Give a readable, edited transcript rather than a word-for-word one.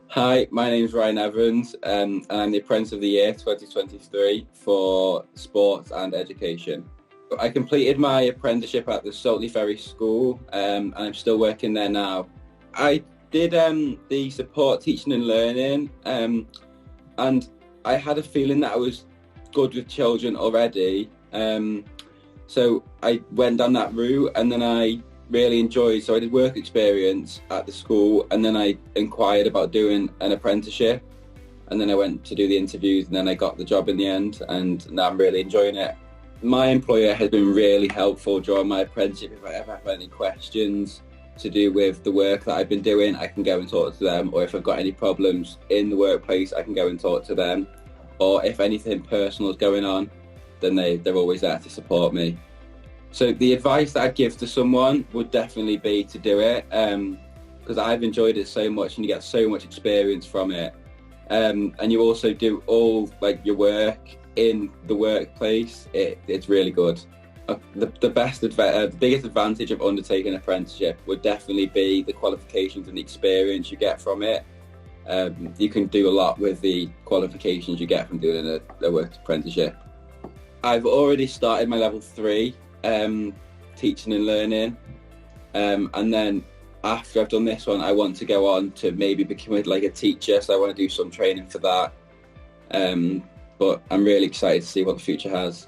Hi, my name's Ryan Evans, and I'm the Apprentice of the Year 2023 for Sports and Education. I completed my apprenticeship at the Saltney Ferry school, and I'm still working there now. I did the support teaching and learning, and I had a feeling that I was good with children already. So I went down that route, and then I really enjoyed. So I did work experience at the school, and then I inquired about doing an apprenticeship, and then I went to do the interviews, and then I got the job in the end, and now I'm really enjoying it. My employer has been really helpful during my apprenticeship. If I ever have any questions to do with the work that I've been doing, I can go and talk to them, or if I've got any problems in the workplace, I can go and talk to them, or if anything personal is going on, then they're always there to support me. So the advice that I'd give to someone would definitely be to do it, because I've enjoyed it so much and you get so much experience from it. And you also do all like your work in the workplace. It's really good. The biggest advantage of undertaking an apprenticeship would definitely be the qualifications and the experience you get from it. You can do a lot with the qualifications you get from doing a work apprenticeship. I've already started my level 3 teaching and learning, and then after I've done this one, I want to go on to maybe become like a teacher, so I want to do some training for that, but I'm really excited to see what the future has.